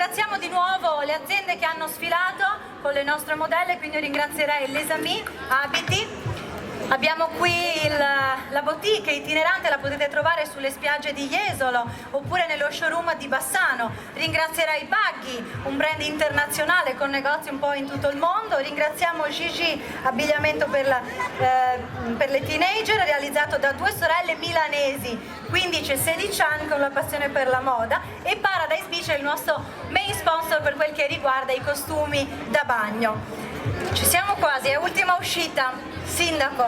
ringraziamo di nuovo le aziende che hanno sfilato con le nostre modelle, quindi io ringrazierei Les Amis, Abiti. Abbiamo qui la boutique itinerante, la potete trovare sulle spiagge di Jesolo oppure nello showroom di Bassano. Ringrazierei Buggy, un brand internazionale con negozi un po' in tutto il mondo. Ringraziamo Gigi, abbigliamento per le teenager, realizzato da due sorelle milanesi, 15 e 16 anni, con la passione per la moda. E Paradise Beach è il nostro main sponsor per quel che riguarda i costumi da bagno. Ci siamo quasi, è ultima uscita. Sindaco,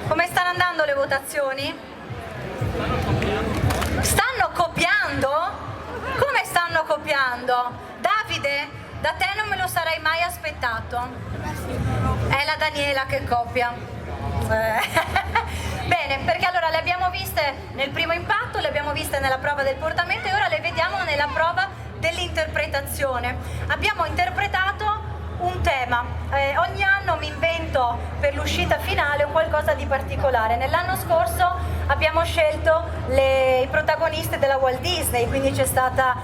come stanno andando le votazioni? Stanno copiando? Come stanno copiando? Davide, da te non me lo sarei mai aspettato. È la Daniela che copia. Bene, perché allora le abbiamo viste nel primo impatto, le abbiamo viste nella prova del portamento e ora le vediamo nella prova dell'interpretazione. Abbiamo interpretato un tema, ogni anno mi invento per l'uscita finale un qualcosa di particolare. Nell'anno scorso abbiamo scelto i protagonisti della Walt Disney, quindi c'è stata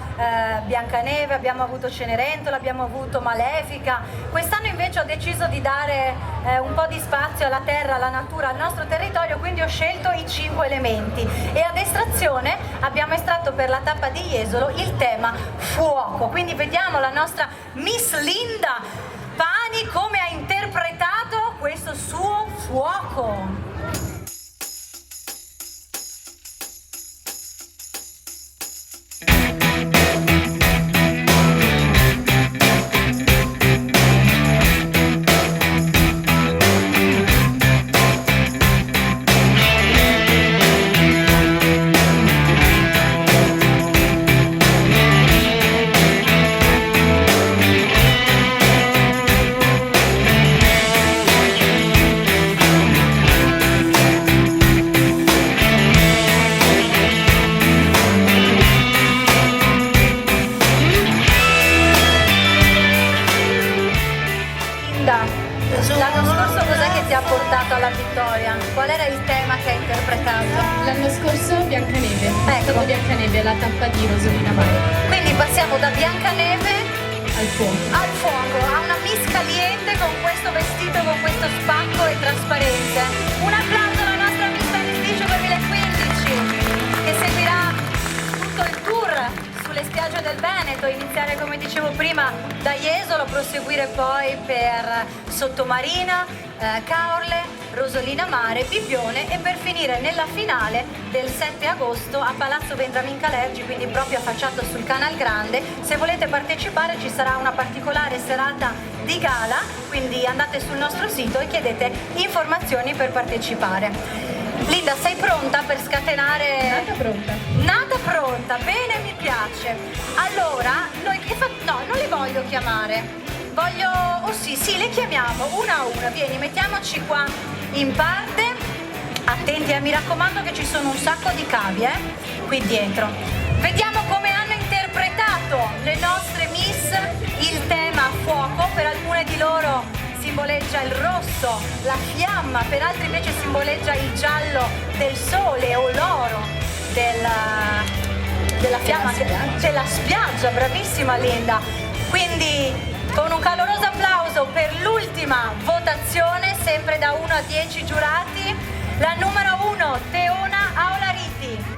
Biancaneve, abbiamo avuto Cenerentola, abbiamo avuto Malefica. Quest'anno invece ho deciso di dare un po' di spazio alla terra, alla natura, al nostro territorio, quindi ho scelto i 5 elementi e ad estrazione abbiamo estratto per la tappa di Jesolo il tema fuoco. Quindi vediamo la nostra Miss Linda Pani come ha interpretato questo suo fuoco. L'anno scorso cos'è che ti ha portato alla vittoria? Qual era il tema che hai interpretato? L'anno scorso Biancaneve, ecco. Biancaneve, la tappa di Rosolina Mare. Quindi passiamo da Biancaneve al fuoco, a una Miss Caliente con questo vestito, con questo spacco e trasparente. Un applauso alla nostra Miss Venice Beach 2015 che seguirà tutto il tour sulle spiagge del Veneto, iniziare come dicevo prima da Jesolo, proseguire poi per Sottomarina, Caorle, Rosolina Mare, Bibbione e per finire nella finale del 7 agosto a Palazzo Vendramin Calergi, quindi proprio affacciato sul Canal Grande. Se volete partecipare ci sarà una particolare serata di gala, quindi andate sul nostro sito e chiedete informazioni per partecipare. Linda, sei pronta per scatenare? Nata pronta. Nata pronta, bene, mi piace. Allora, no, non le voglio chiamare. Sì, le chiamiamo una a una. Vieni, mettiamoci qua in parte. Attenti, mi raccomando che ci sono un sacco di cavi, qui dietro. Vediamo come hanno interpretato le nostre Miss il tema fuoco. Per alcune di loro simboleggia il rosso, la fiamma, per altri invece simboleggia il giallo del sole o l'oro della fiamma della spiaggia. Bravissima Linda. Quindi con un caloroso applauso per l'ultima votazione, sempre da 1 a 10 giurati, la numero 1 Teona Aolariti.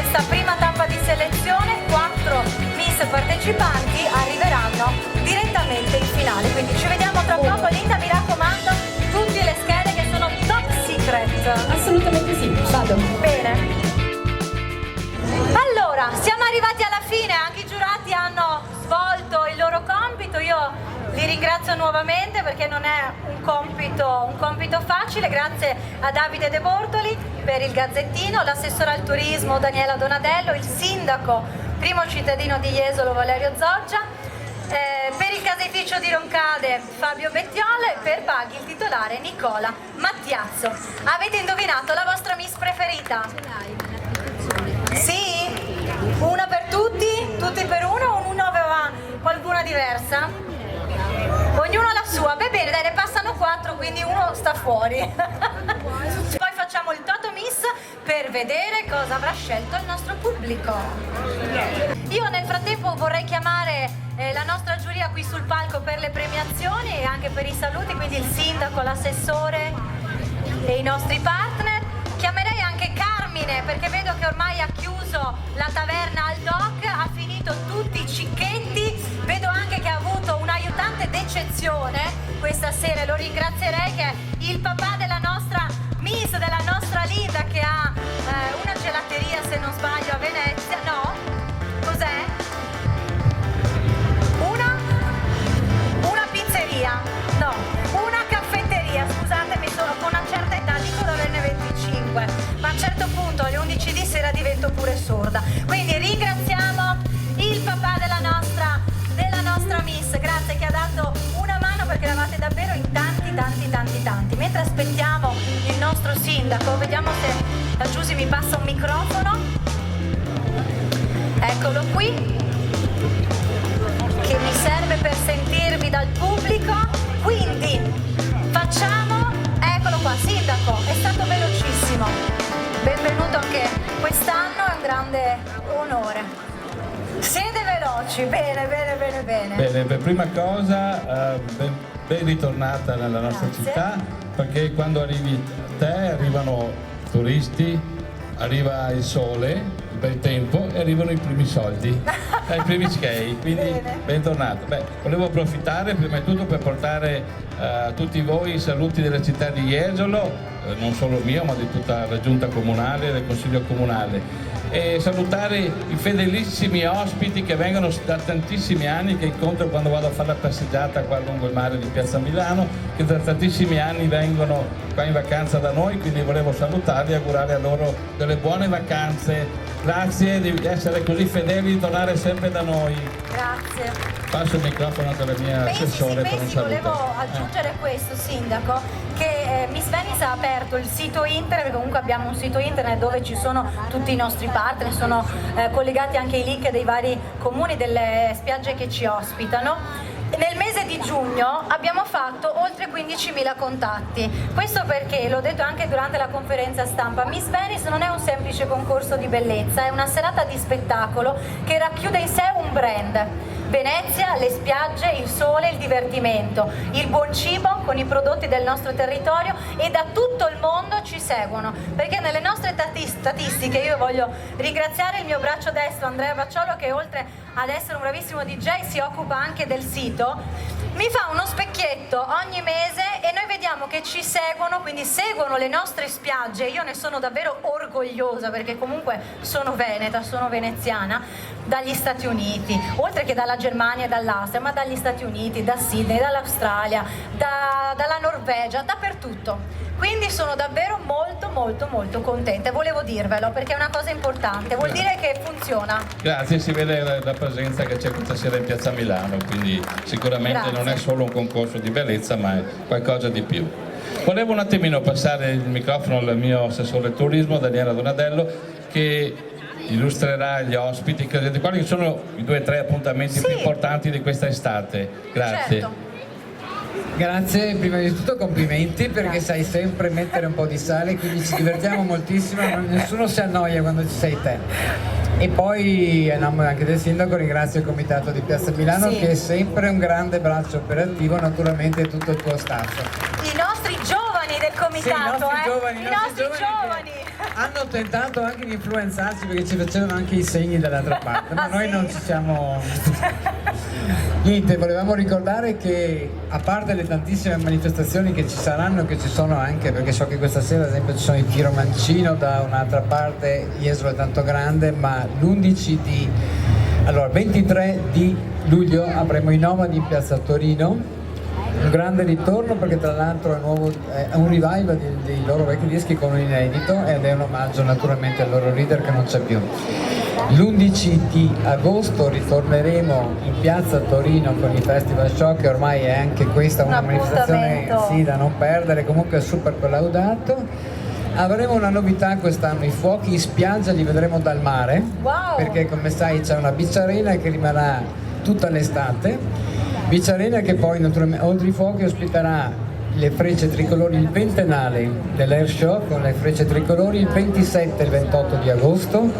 questa prima tappa di selezione, 4 Miss partecipanti arriveranno direttamente in finale, quindi ci vediamo tra poco. Linda, mi raccomando, tutte le schede che sono top secret. Assolutamente sì, vado. Bene. Allora, siamo arrivati alla fine, anche i giurati hanno svolto il loro compito, io li ringrazio nuovamente perché non è un compito facile. Grazie a Davide De Bortoli per il Gazzettino, l'assessore al turismo Daniela Donadello, il sindaco primo cittadino di Jesolo Valerio Zoggia, per il caseificio di Roncade Fabio Bettiole, per Paghi il titolare Nicola Mattiazzo. Avete indovinato la vostra Miss preferita? Sì? Una per tutti? Tutti per uno o ognuno aveva qualcuna diversa? Ognuno la sua. Beh, bene, dai, ne passano 4, quindi uno sta fuori. Poi facciamo il Toto Miss per vedere cosa avrà scelto il nostro pubblico. Io nel frattempo vorrei chiamare la nostra giuria qui sul palco per le premiazioni e anche per i saluti, quindi il sindaco, l'assessore e i nostri partner. Chiamerei anche Carmine perché vedo che ormai ha chiuso la taverna al dock, ha finito tutti i cicchetti, vedo anche che ha avuto un aiutante d'eccezione questa sera, lo ringrazierei, che è il papà della nostra Miss, della nostra Linda, che ha una gelateria, se non sbaglio, a Venezia. No? Cos'è? Una pizzeria? No, una caffetteria, scusatemi, sono con una certa età, dico di averne 25, ma a un certo punto alle 11 di sera divento pure sorda. Quindi ringraziamo il papà della nostra Miss, grazie, che ha dato una mano perché eravate davvero in tanti. Mentre aspettiamo il nostro sindaco, vediamo se la Giusy mi passa un microfono. Eccolo qui, che mi serve per sentirvi dal pubblico. Quindi facciamo, eccolo qua, sindaco, è stato velocissimo, benvenuto anche quest'anno, è un grande onore. Siete veloci, bene. Bene, per prima cosa ben ritornata nella nostra città, perché quando arrivi te arrivano turisti, arriva il sole, il bel tempo e arrivano i primi soldi, i primi skate, quindi bentornato. Volevo approfittare prima di tutto per portare a tutti voi i saluti della città di Jesolo, non solo mio ma di tutta la giunta comunale e del consiglio comunale, e salutare i fedelissimi ospiti che vengono da tantissimi anni, che incontro quando vado a fare la passeggiata qua lungo il mare di Piazza Milano, che da tantissimi anni vengono qua in vacanza da noi, quindi volevo salutarli e augurare a loro delle buone vacanze. Grazie di essere così fedeli, di tornare sempre da noi. Grazie. Passo il microfono anche alla mia assessore per un saluto. Volevo aggiungere questo, sindaco, che Miss Venice ha aperto il sito internet, perché comunque abbiamo un sito internet dove ci sono tutti i nostri partner, sono collegati anche i link dei vari comuni, delle spiagge che ci ospitano. Nel mese di giugno abbiamo fatto oltre 15.000 contatti, questo perché, l'ho detto anche durante la conferenza stampa, Miss Venice non è un semplice concorso di bellezza, è una serata di spettacolo che racchiude in sé un brand. Venezia, le spiagge, il sole, il divertimento, il buon cibo con i prodotti del nostro territorio, e da tutto il mondo ci seguono, perché nelle nostre statistiche io voglio ringraziare il mio braccio destro Andrea Bacciolo, che oltre ad essere un bravissimo DJ si occupa anche del sito, mi fa uno specchietto ogni mese e noi vediamo che ci seguono, quindi seguono le nostre spiagge. Io ne sono davvero orgogliosa perché comunque sono veneta, sono veneziana, dagli Stati Uniti, oltre che dalla Germania e dall'Austria, ma dagli Stati Uniti, da Sydney, dall'Australia, dalla Norvegia, dappertutto. Quindi sono davvero molto contenta e volevo dirvelo perché è una cosa importante, vuol dire che funziona. Grazie, si vede la presenza che c'è questa sera in Piazza Milano, quindi sicuramente non è solo un concorso di bellezza ma è qualcosa di più. Volevo un attimino passare il microfono al mio assessore al turismo Daniela Donadello, che illustrerà gli ospiti, quali sono i 2 o 3 appuntamenti più importanti di questa estate. Grazie. Certo. Grazie, prima di tutto complimenti perché sai sempre mettere un po' di sale, quindi ci divertiamo moltissimo, nessuno si annoia quando ci sei te. E poi a nome anche del sindaco ringrazio il comitato di Piazza Milano che è sempre un grande braccio operativo, naturalmente tutto il tuo staff. I nostri giovani del comitato, i nostri giovani hanno tentato anche di influenzarci perché ci facevano anche i segni dall'altra parte, ma noi sì? non ci siamo. Niente, volevamo ricordare che a parte le tantissime manifestazioni che ci saranno, che ci sono anche, perché so che questa sera ad esempio ci sono i Tiro Mancino da un'altra parte, Jesolo è tanto grande, ma allora 23 di luglio avremo i Nomadi in piazza Torino. Un grande ritorno perché tra l'altro è un revival dei loro vecchi dischi con un inedito ed è un omaggio naturalmente al loro leader che non c'è più. L'11 di agosto ritorneremo in piazza Torino con il Festival Shock, che ormai è anche questa una manifestazione sì, da non perdere, comunque super collaudato. Avremo una novità quest'anno, i fuochi in spiaggia li vedremo dal mare, Wow. perché come sai c'è una beach arena che rimarrà tutta l'estate. Beach Arena che poi naturalmente oltre i fuochi ospiterà le frecce tricolori, il ventennale dell'Air Show con le frecce tricolori il 27 e il 28 di agosto,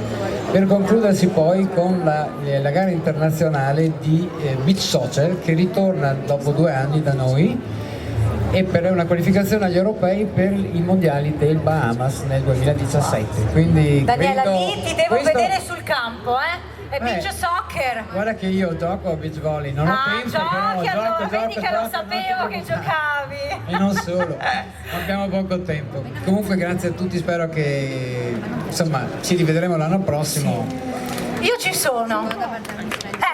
per concludersi poi con la gara internazionale di Beach Soccer che ritorna dopo 2 anni da noi e per una qualificazione agli europei per i mondiali del Bahamas nel 2017. Quindi Daniela, credo lì ti devo questo- vedere sul campo, È beach soccer. Guarda che io gioco a beach volley, non ho tempo, Giochi, però allora, vedi che lo non sapevo ti che preoccupare. giocavi. E non solo, abbiamo poco tempo. Comunque grazie a tutti, spero che insomma ci rivedremo l'anno prossimo. Io ci sono.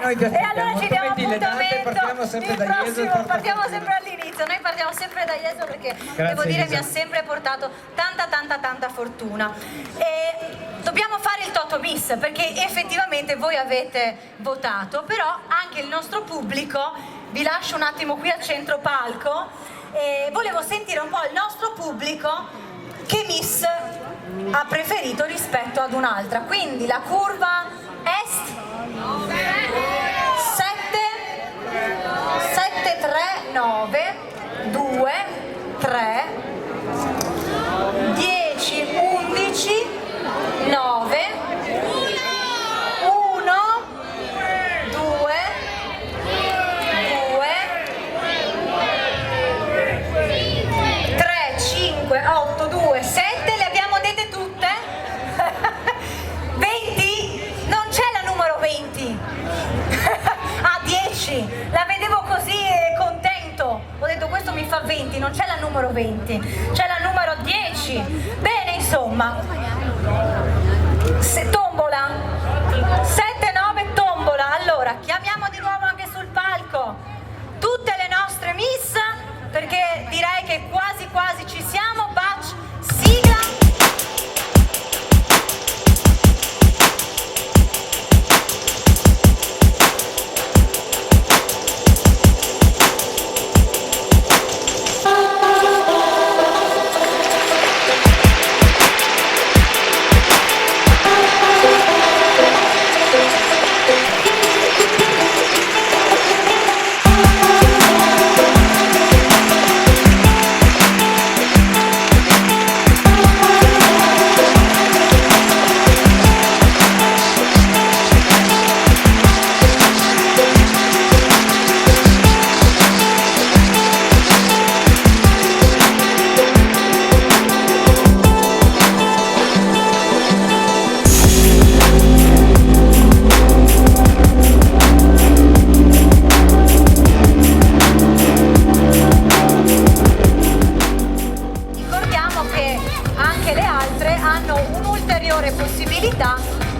Noi ti E aspettiamo, allora ci diamo altrimenti le date appuntamento. partiamo sempre Il da Jesolo e prossimo porta partiamo tutto. sempre all'inizio. Noi partiamo sempre da Jesolo perché Grazie, devo dire Elisa. mi ha sempre portato tanta fortuna. E dobbiamo fare il Toto Miss perché effettivamente voi avete votato, però anche il nostro pubblico, vi lascio un attimo qui al centro palco e volevo sentire un po' il nostro pubblico che Miss ha preferito rispetto ad un'altra. Quindi la curva est 7 3 9 2 3 10 11 9 1 2 3 5 8 2 7, le abbiamo dette tutte? 20? Non c'è la numero 20. Ah, 10. La vedevo così contento. Ho detto questo mi fa 20, non c'è la numero 20, c'è la numero 10. Bene, insomma. Tombola. 7 9 tombola. Allora, chiamiamo di nuovo anche sul palco tutte le nostre miss perché direi che quasi ci siamo. Batch, sigla. Ricordiamo che anche le altre hanno un'ulteriore possibilità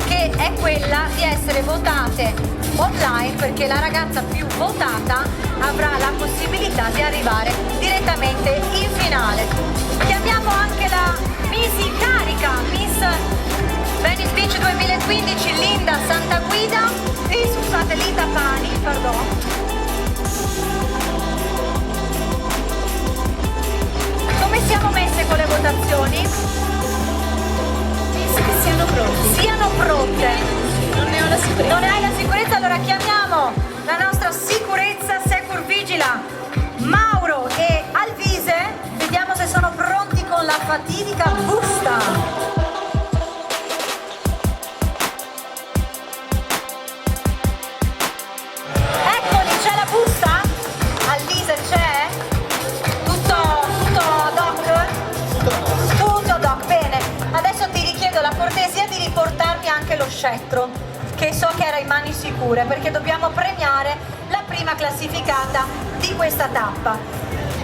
che è quella di essere votate online perché la ragazza più votata avrà la possibilità di arrivare direttamente in finale. Chiamiamo anche la Miss in carica, Miss Venice Beach 2015 Linda Santaguida e scusate Linda Pani, pardon. Come siamo messe con le votazioni? Penso che siano pronti. Siano pronte. Non ne ho la sicurezza. Non ne hai la sicurezza? Allora chiamiamo la nostra sicurezza Secur Vigila, Mauro e Alvise. Vediamo se sono pronti con la fatidica busta. Eccoli, c'è la busta? Alvise c'è? Tutto doc? Tutto doc, bene. Adesso lo scettro, che so che era in mani sicure, perché dobbiamo premiare la prima classificata di questa tappa.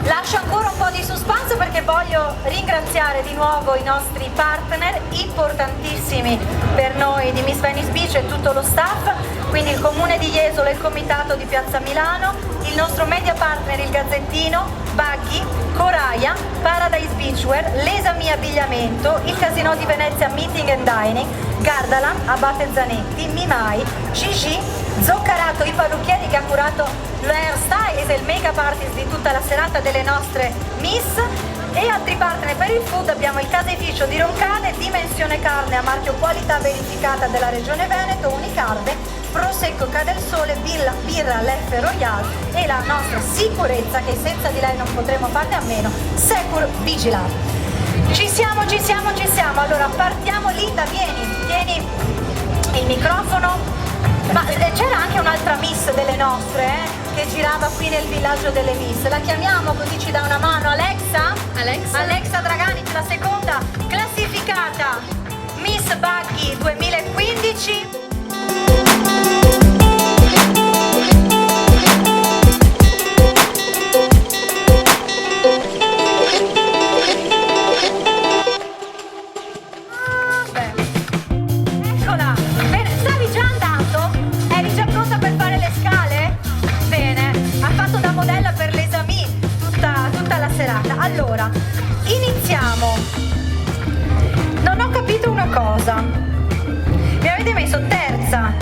Lascio ancora un po' di suspense perché voglio ringraziare di nuovo i nostri partner importantissimi per noi di Miss Venice Beach e tutto lo staff, quindi il Comune di Jesolo e il Comitato di Piazza Milano, il nostro media partner il Gazzettino, Buggy, Coraia, Paradise Beachwear, l'Esami Abbigliamento, il Casino di Venezia Meeting and Dining, Gardaland, Abate Zanetti, Mimai, Gigi, Zoccarato, i parrucchieri che ha curato l'hairstyle e il make-up artist di tutta la serata delle nostre Miss, e altri partner per il food. Abbiamo il caseificio di Roncane, Dimensione Carne a marchio qualità verificata della Regione Veneto, Unicarne, Prosecco Cadel Sole, Birra Leffe Royale e la nostra sicurezza, che senza di lei non potremo farne a meno, Secur Vigilante. Ci siamo. Allora partiamo. Linda, tieni il microfono. Ma c'era anche un'altra Miss delle nostre che girava qui nel villaggio delle Miss. La chiamiamo così ci dà una mano. Alexa Draganic, la seconda classificata Miss Buggy 2015. Allora, iniziamo. Non ho capito una cosa. Mi avete messo terza,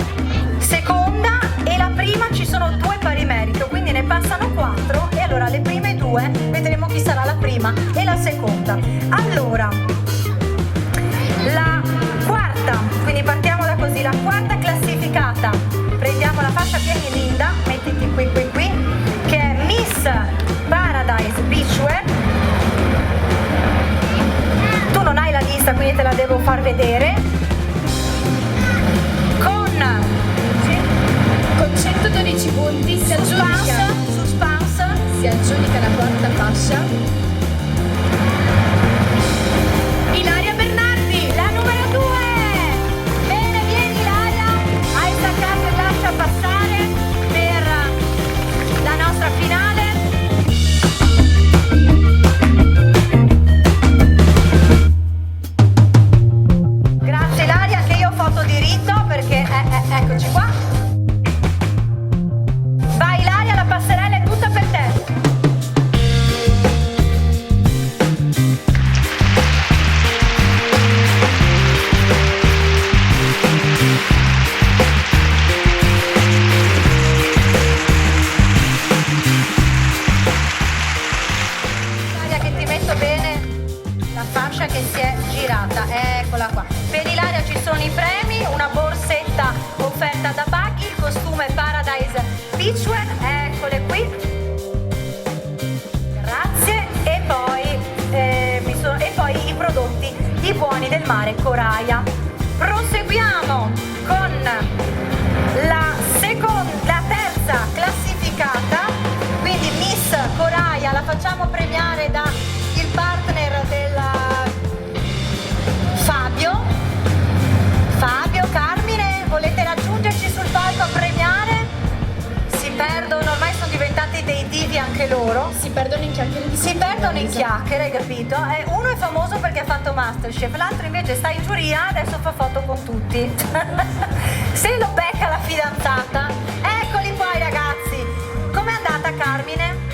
seconda e la prima, ci sono 2 pari merito, quindi ne passano 4 e allora le prime 2 vedremo chi sarà la prima e la seconda. Allora, la quarta, quindi partiamo da così, la quarta classificata, prendiamo la fascia, vieni Linda, mettiti qui, che è Miss Paradise Beachwear. Tu non hai la lista, quindi te la devo far vedere. Con 112 punti si aggiudica la quarta fascia Ilaria Bernardi, la numero 2. Bene, vieni Ilaria, hai staccato e lascia passare per la nostra finale. Grazie Ilaria, che io ho foto diritto perché eccoci qua. Vai Ilaria, la passerella è tutta per te. Ilaria, che ti metto bene la fascia che si è girata, eccola qua. Per Ilaria ci sono i premi, una borsetta offerta da Buggy, il costume Paradise Beachwear, eccole qui. Grazie. E poi i prodotti di Buoni del Mare Coraia. Proseguiamo con la terza classificata, quindi Miss Coraia, la facciamo premiare da il partner della Fabio, Carmine, volete raggiungerci sul palco a premiare? Si perdono, ormai sono diventati dei divi anche loro. si perdono in chiacchiere, hai capito? Uno è famoso perché ha fatto Masterchef, l'altro invece sta in giuria, adesso fa foto con tutti. Se lo becca la fidanzata. Eccoli qua i ragazzi. Com'è andata Carmine?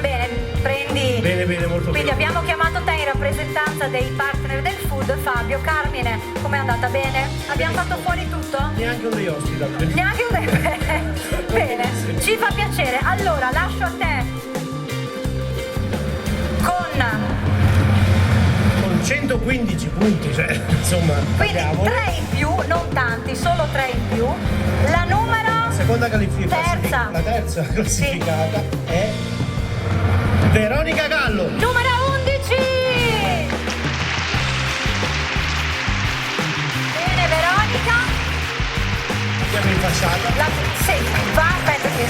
Bene, prendi. Bene, molto Quindi bene. abbiamo chiamato te in rappresentanza dei partner del food, Fabio. Carmine, com'è andata? Bene? Abbiamo fatto fuori tutto? Neanche un dei ospiti. Neanche un Bene, ci fa piacere. Allora, lascio a te Con 115 punti, cioè, insomma, quindi parliamo. 3 in più, non tanti, solo 3 in più. La numero Seconda classificata. La terza classificata è Veronica Gallo. numero 11. Bene Veronica. Abbiamo rifasciata. Sì, va, aspetta che.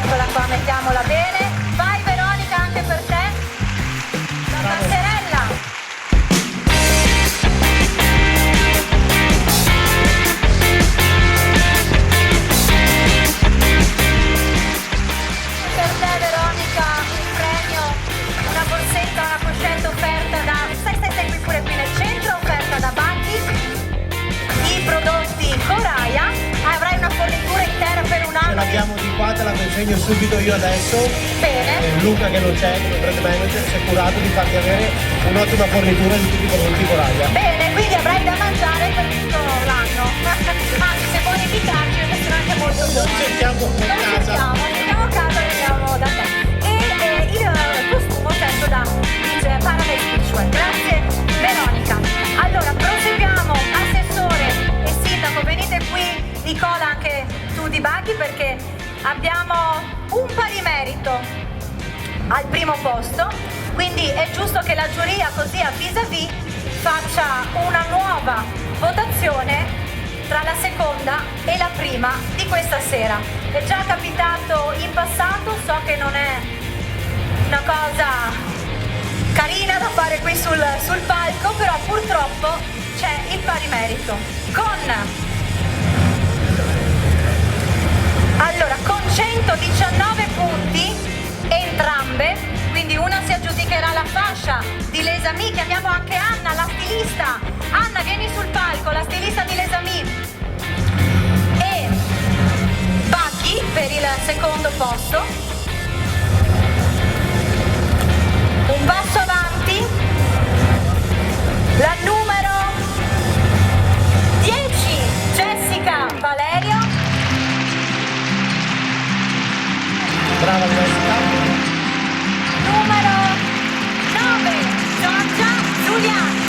Eccola qua, mettiamola bene. Vai Veronica, anche per te. La passerella. l'abbiamo di qua, te la consegno subito io adesso. Bene. Luca che non c'è, come brand manager, si è curato di farti avere un'ottima fornitura di tutti i prodotti Coraia. Bene, quindi avrai da mangiare per tutto l'anno. Anzi, se vuoi invitarci, io sono anche molto Non cerchiamo a casa. Andiamo a casa e andiamo da te. E il costume certo da Paradise Beachwear. Grazie Veronica. Allora, proseguiamo, assessore e sindaco, venite qui, Nicola anche tu di Baghi, perché abbiamo un pari merito al primo posto, quindi è giusto che la giuria così a vis-à-vis faccia una nuova votazione tra la seconda e la prima di questa sera. È già capitato in passato, so che non è una cosa carina da fare qui sul palco, però purtroppo c'è il pari merito con 119 punti entrambe, quindi una si aggiudicherà la fascia di Les Amis. Chiamiamo anche Anna, la stilista. Anna, vieni sul palco, la stilista di Les Amis, e Bacchi per il secondo posto. Un passo avanti, la numero 10, Jessica Valerio. Brava Jessica. Numero 9, Giorgia Giuliani.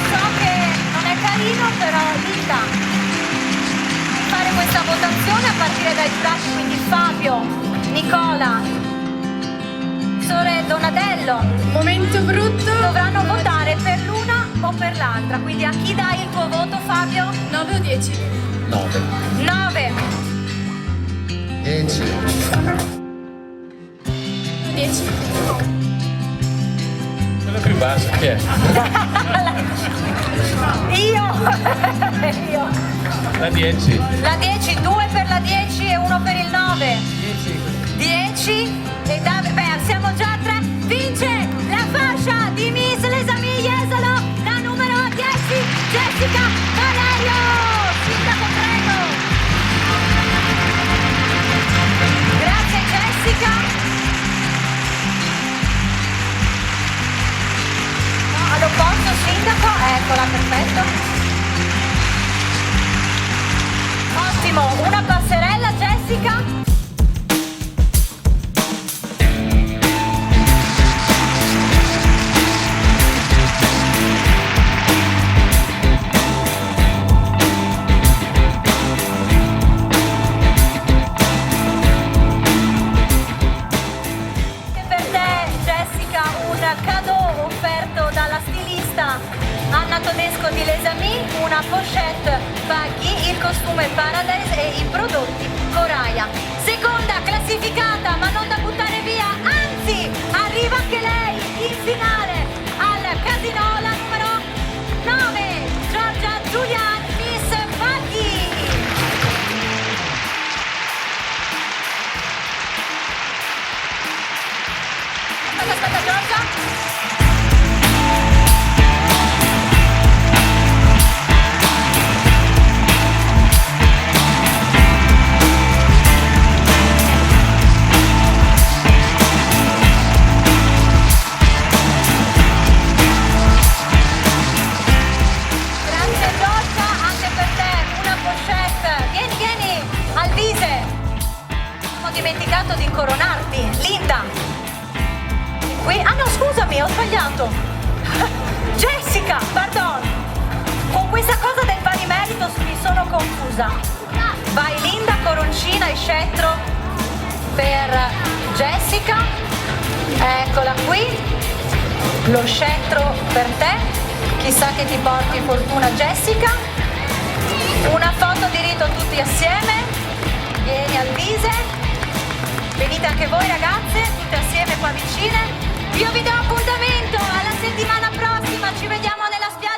So che non è carino, però Linda, fare questa votazione a partire dai giurati, quindi Fabio, Nicola, Sore Donadello, Momento brutto. dovranno votare per l'una o per l'altra. Quindi a chi dai il tuo voto, Fabio? 9 o 10? 9. 9. 10. 10. Quella più bassa chi è? Io. La 10. La 10, 2 per la 10 e 1 per il 9. 10 e siamo già a 3. Vince la fascia di Miss Les Amis Jesolo, la numero 10, Jessica Valerio. Sindaco, prego. Grazie Jessica. No, all'opposto sindaco, eccola, perfetto. Ottimo, una passerella Jessica. Di Les Amis, una pochette Baghi, il costume Paradise e i prodotti Coraia. Seconda classificata, ma non da buttare via, anzi arriva anche lei in finale al casino, la numero 9, Giorgia Giuliani, Miss Baghi. Aspetta Giorgia. Dimenticato di incoronarti, Linda. Qui, ah no, scusami, ho sbagliato. Jessica, pardon. Con questa cosa del pari merito mi sono confusa. Vai Linda, coroncina e scettro per Jessica. Eccola qui. Lo scettro per te. Chissà che ti porti fortuna Jessica. Una foto di rito tutti assieme. Vieni al Vise. Venite anche voi ragazze, tutte assieme qua vicine. Io vi do appuntamento alla settimana prossima, ci vediamo nella spiaggia.